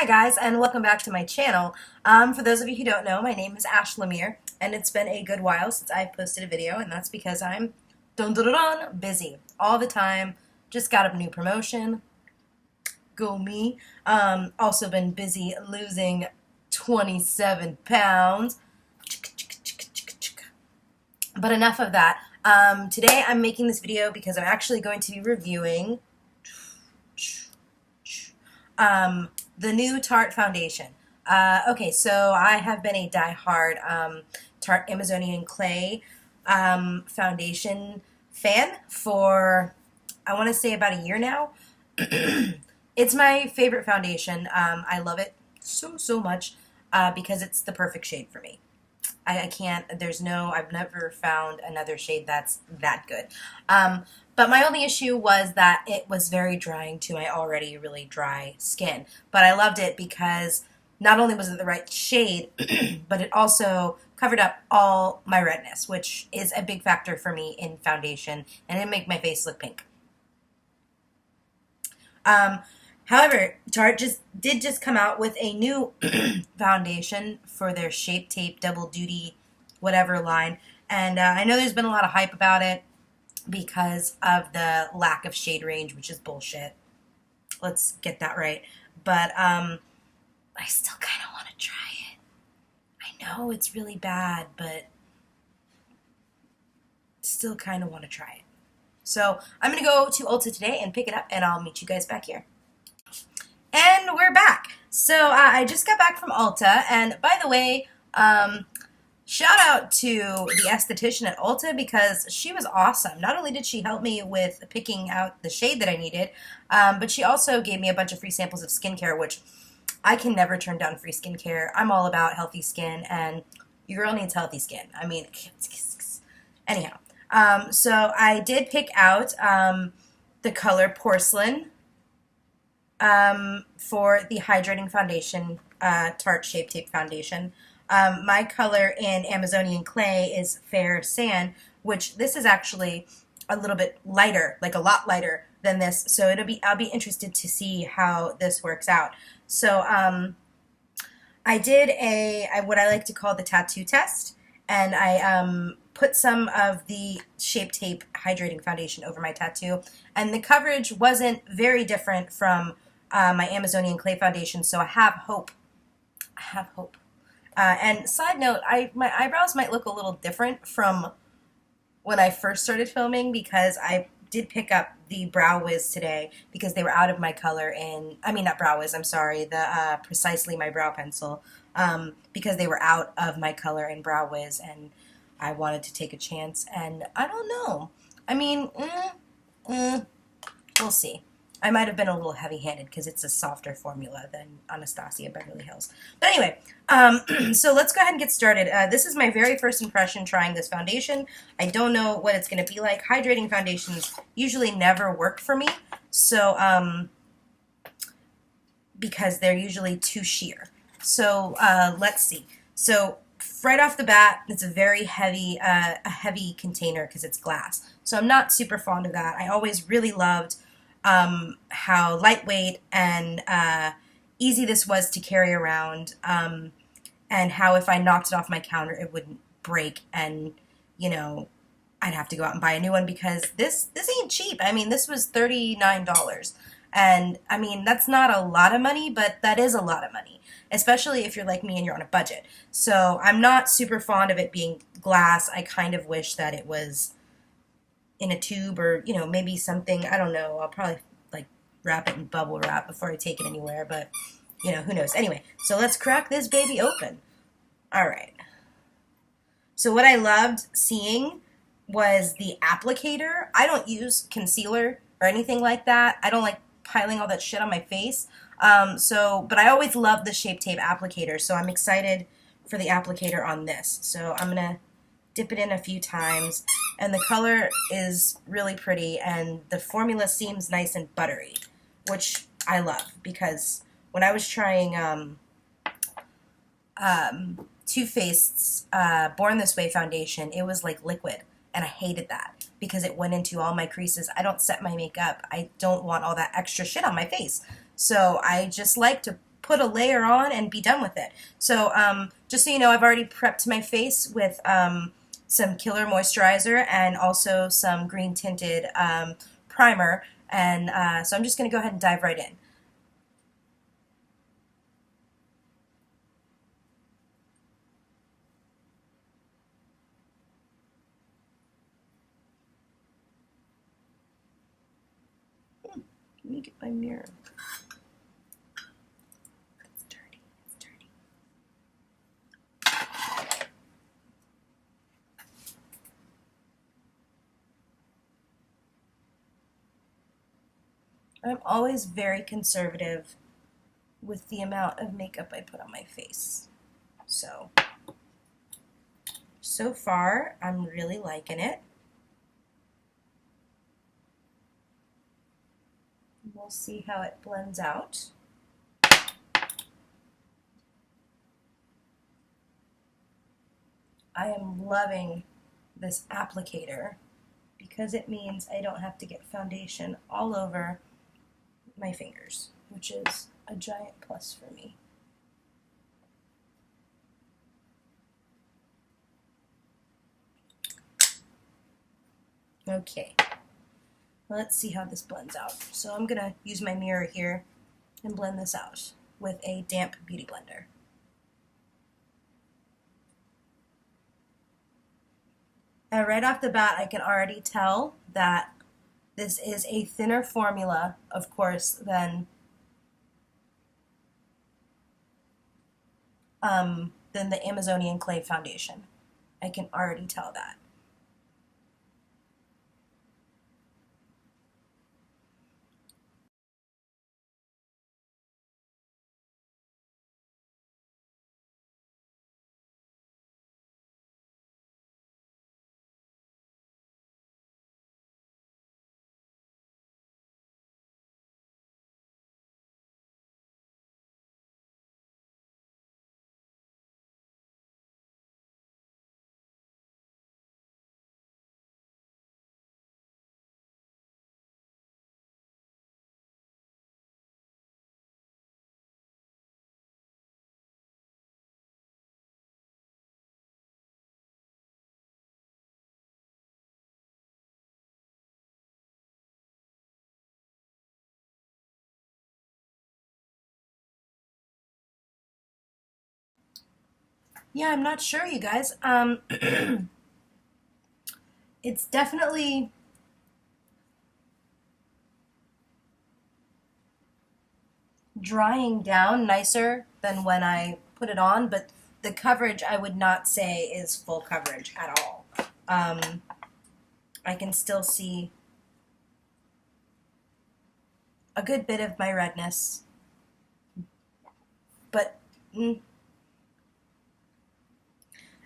Hi guys, and welcome back to my channel. For those of you who don't know, my name is Ash Lemire, and it's been a good while since I've posted a video, and that's because I'm busy all the time. Just got a new promotion. Go me. Also been busy losing 27 pounds. But enough of that. Today I'm making this video because I'm actually going to be reviewing the new Tarte foundation. Okay, so I have been a die-hard Tarte Amazonian Clay foundation fan for, I want to say, about a year now. It's my favorite foundation. I love it so much because it's the perfect shade for me. I can't, I've never found another shade that's that good. But my only issue was that it was very drying to my already really dry skin. But I loved it because not only was it the right shade, but it also covered up all my redness, which is a big factor for me in foundation, and it made my face look pink. However, Tarte did just come out with a new foundation for their Shape Tape Double Duty whatever line, and I know there's been a lot of hype about it because of the lack of shade range, which is bullshit. Let's get that right. But I still kind of want to try it. I know it's really bad, but still kind of want to try it. So I'm going to go to Ulta today and pick it up, and I'll meet you guys back here. And we're back. So I just got back from Ulta, and by the way, shout out to the esthetician at Ulta because she was awesome. Not only did she help me with picking out the shade that I needed, but she also gave me a bunch of free samples of skincare, which I can never turn down free skincare. I'm all about healthy skin, and your girl needs healthy skin. I mean, anyhow. So I did pick out the color Porcelain for the Hydrating Foundation, Tarte Shape Tape Foundation. My color in Amazonian Clay is Fair Sand, which this is actually a little bit lighter, like a lot lighter than this. So I'll be interested to see how this works out. So I did what I like to call the tattoo test, and I put some of the Shape Tape Hydrating Foundation over my tattoo, and the coverage wasn't very different from my Amazonian Clay foundation, so I have hope. And side note, my eyebrows might look a little different from when I first started filming because I did pick up the Brow Wiz today because they were out of my color not Brow Wiz, I'm sorry, the Precisely My Brow Pencil, because they were out of my color in Brow Wiz, and I wanted to take a chance, and I don't know. I mean, we'll see. I might have been a little heavy-handed because it's a softer formula than Anastasia Beverly Hills. But anyway, so let's go ahead and get started. This is my very first impression trying this foundation. I don't know what it's going to be like. Hydrating foundations usually never work for me, so because they're usually too sheer. So let's see. So right off the bat, it's a very heavy, heavy container because it's glass. So I'm not super fond of that. I always really loved how lightweight and easy this was to carry around, and how if I knocked it off my counter it wouldn't break, and you know, I'd have to go out and buy a new one because this ain't cheap. I mean, this was $39, and I mean, that's not a lot of money, but that is a lot of money, especially if you're like me and you're on a budget. So I'm not super fond of it being glass. I kind of wish that it was in a tube, or you know, maybe something, I don't know, I'll probably like wrap it in bubble wrap before I take it anywhere, but you know, who knows. Anyway, so let's crack this baby open. Alright, so what I loved seeing was the applicator. I don't use concealer or anything like that. I don't like piling all that shit on my face, but I always loved the Shape Tape applicator, so I'm excited for the applicator on this. So I'm gonna dip it in a few times, and the color is really pretty, and the formula seems nice and buttery, which I love because when I was trying Too Faced's Born This Way foundation, it was like liquid, and I hated that because it went into all my creases. I don't set my makeup. I don't want all that extra shit on my face, so I just like to put a layer on and be done with it. So just so you know, I've already prepped my face with some Killer Moisturizer and also some green tinted primer, and so I'm just going to go ahead and dive right in. Let me get my mirror. It's dirty. It's dirty. I'm always very conservative with the amount of makeup I put on my face. So far, I'm really liking it. We'll see how it blends out. I am loving this applicator because it means I don't have to get foundation all over my fingers, which is a giant plus for me. Okay, let's see how this blends out. So I'm gonna use my mirror here and blend this out with a damp beauty blender. And right off the bat, I can already tell that this is a thinner formula, of course, than the Amazonian Clay foundation. I can already tell that. Yeah, I'm not sure, you guys. It's definitely drying down nicer than when I put it on, but the coverage I would not say is full coverage at all. I can still see a good bit of my redness, but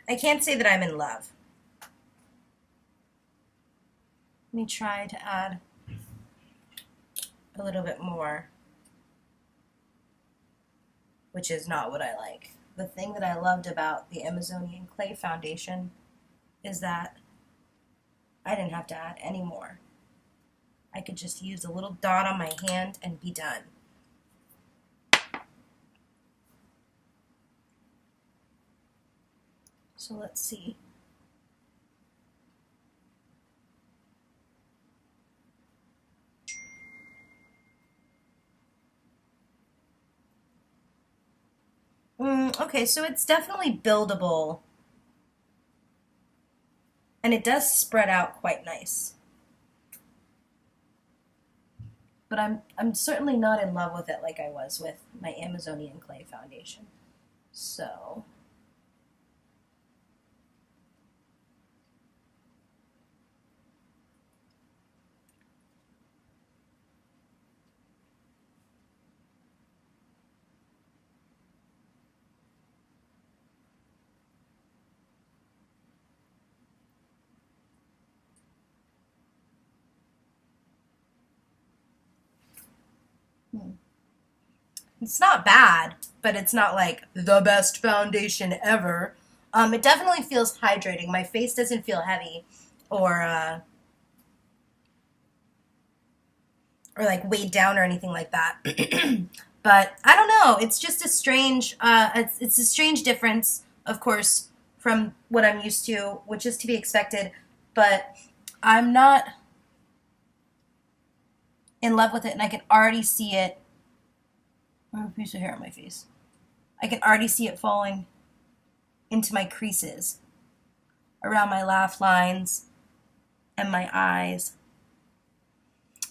I can't say that I'm in love. Let me try to add a little bit more, which is not what I like. The thing that I loved about the Amazonian Clay foundation is that I didn't have to add any more. I could just use a little dot on my hand and be done. So let's see. Okay, so it's definitely buildable, and it does spread out quite nice. But I'm certainly not in love with it like I was with my Amazonian Clay foundation. So it's not bad, but it's not like the best foundation ever. It definitely feels hydrating. My face doesn't feel heavy or like weighed down or anything like that. But I don't know. It's just a strange, it's a strange difference, of course, from what I'm used to, which is to be expected. But I'm not in love with it, and I can already see it. I have a piece of hair on my face. I can already see it falling into my creases, around my laugh lines, and my eyes.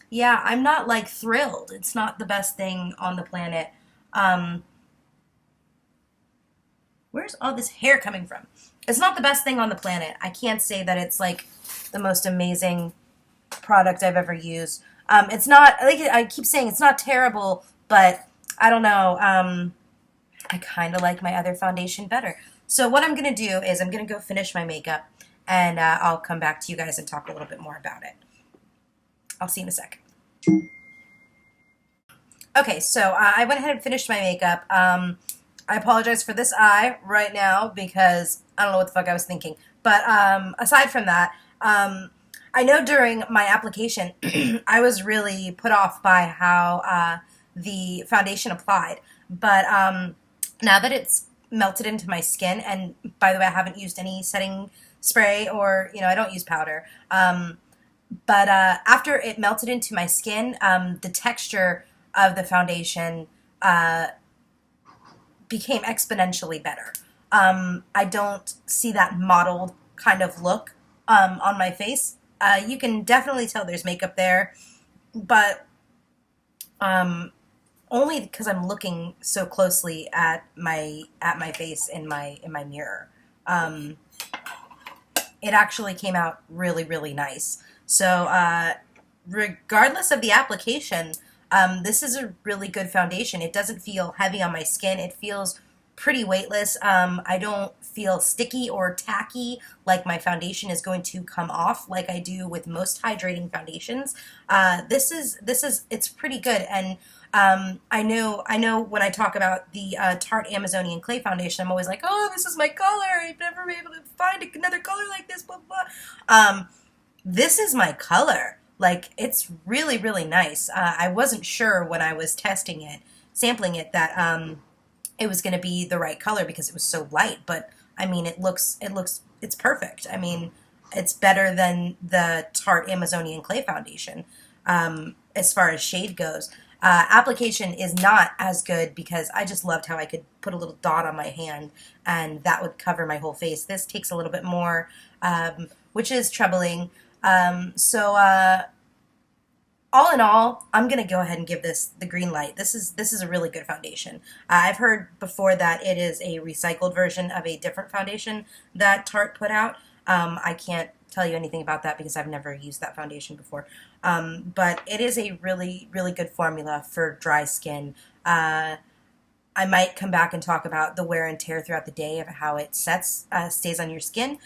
Yeah, I'm not like thrilled. It's not the best thing on the planet. Um, where's all this hair coming from? It's not the best thing on the planet. I can't say that it's like the most amazing product I've ever used. It's not, like I keep saying, it's not terrible, but I don't know. I kind of like my other foundation better. So what I'm going to do is I'm going to go finish my makeup, and I'll come back to you guys and talk a little bit more about it. I'll see you in a sec. Okay, so I went ahead and finished my makeup. I apologize for this eye right now because I don't know what the fuck I was thinking. But aside from that, I know during my application, I was really put off by how the foundation applied. But now that it's melted into my skin, and by the way, I haven't used any setting spray or, I don't use powder. But after it melted into my skin, the texture of the foundation became exponentially better. I don't see that mottled kind of look on my face. You can definitely tell there's makeup there, but only because I'm looking so closely at my face in my mirror. It actually came out really, really nice. So regardless of the application, this is a really good foundation. It doesn't feel heavy on my skin. It feels pretty weightless. I don't feel sticky or tacky like my foundation is going to come off like I do with most hydrating foundations. It's pretty good. And I know when I talk about the Tarte Amazonian Clay Foundation, I'm always like, oh, this is my color. I've never been able to find another color like this, blah, blah. This is my color. Like, it's really, really nice. I wasn't sure when I was sampling it, that it was going to be the right color because it was so light. But, I mean, it's perfect. I mean, it's better than the Tarte Amazonian Clay Foundation as far as shade goes. Application is not as good because I just loved how I could put a little dot on my hand and that would cover my whole face. This takes a little bit more, which is troubling. All in all, I'm going to go ahead and give this the green light. This is a really good foundation. I've heard before that it is a recycled version of a different foundation that Tarte put out. I can't tell you anything about that because I've never used that foundation before. But it is a really, really good formula for dry skin. I might come back and talk about the wear and tear throughout the day of how it stays on your skin,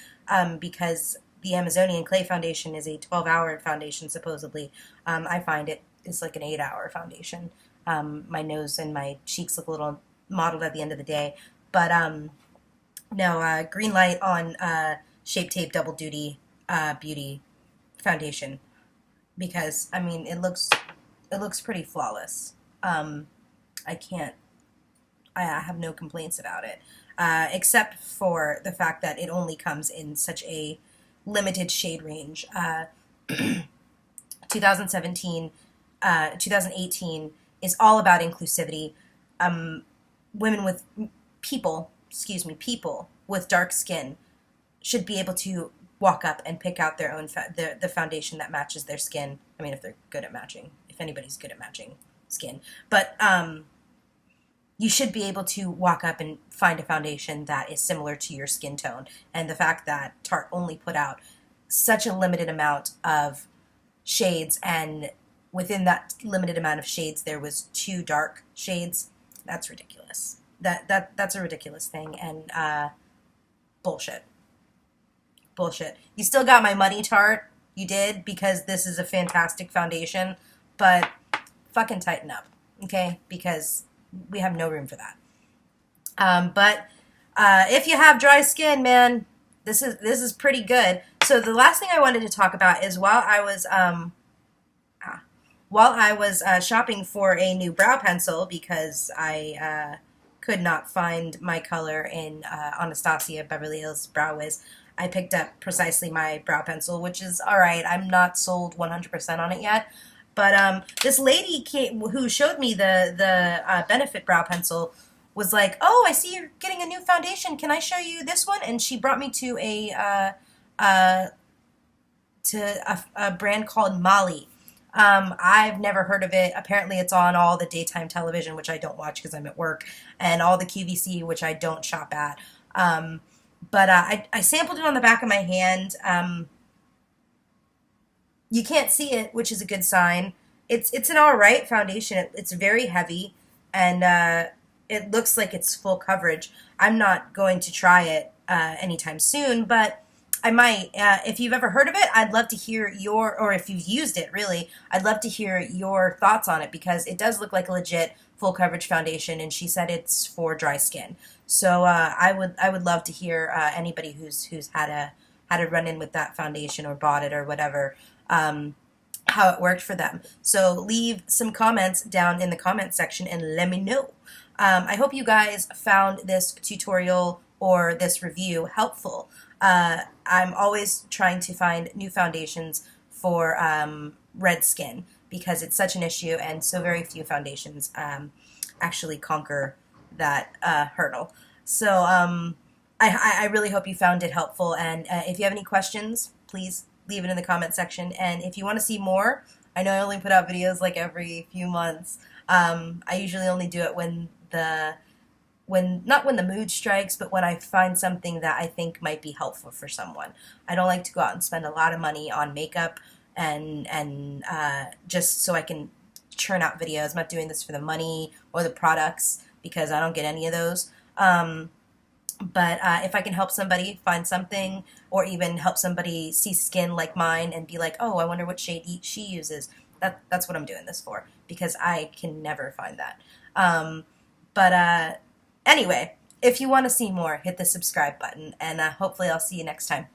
because the Amazonian Clay Foundation is a 12-hour foundation, supposedly. I find it is like an 8-hour foundation. My nose and my cheeks look a little mottled at the end of the day. But no, green light on Shape Tape Double Duty Beauty Foundation. Because, I mean, it looks pretty flawless. I have no complaints about it. Except for the fact that it only comes in such a limited shade range. 2018 is all about inclusivity. People with dark skin should be able to walk up and pick out their own the foundation that matches their skin. I mean, if they're good at matching, if anybody's good at matching skin. But you should be able to walk up and find a foundation that is similar to your skin tone. And the fact that Tarte only put out such a limited amount of shades, and within that limited amount of shades there was 2 dark shades, that's ridiculous. That's a ridiculous thing, and bullshit. You still got my money, Tarte. You did, because this is a fantastic foundation, but fucking tighten up, okay? Because we have no room for that. But if you have dry skin, man, this is pretty good. So the last thing I wanted to talk about is while I was while I was shopping for a new brow pencil because I could not find my color in Anastasia Beverly Hills Brow Wiz, I picked up precisely my brow pencil, which is all right. I'm not sold 100% on it yet. But this lady who showed me the Benefit brow pencil was like, "Oh, I see you're getting a new foundation. Can I show you this one?" And she brought me to a brand called Molly. I've never heard of it. Apparently, it's on all the daytime television, which I don't watch because I'm at work, and all the QVC, which I don't shop at. But I sampled it on the back of my hand. You can't see it, which is a good sign. It's an all right foundation. It's very heavy, and it looks like it's full coverage. I'm not going to try it anytime soon, but I might. If you've ever heard of it, I'd love to hear or if you've used it, really, I'd love to hear your thoughts on it because it does look like a legit full coverage foundation, and she said it's for dry skin. So I would love to hear anybody who's had a run in with that foundation or bought it or whatever, how it worked for them. So leave some comments down in the comment section and let me know. I hope you guys found this tutorial or this review helpful. I'm always trying to find new foundations for red skin because it's such an issue and so very few foundations actually conquer that hurdle. So I really hope you found it helpful, and if you have any questions, please leave it in the comment section. And if you want to see more, I know I only put out videos like every few months. I usually only do it not when the mood strikes, but when I find something that I think might be helpful for someone. I don't like to go out and spend a lot of money on makeup and just so I can churn out videos. I'm not doing this for the money or the products because I don't get any of those. But if I can help somebody find something or even help somebody see skin like mine and be like, oh, I wonder what shade she uses, that's what I'm doing this for because I can never find that. Anyway, if you want to see more, hit the subscribe button, and hopefully I'll see you next time.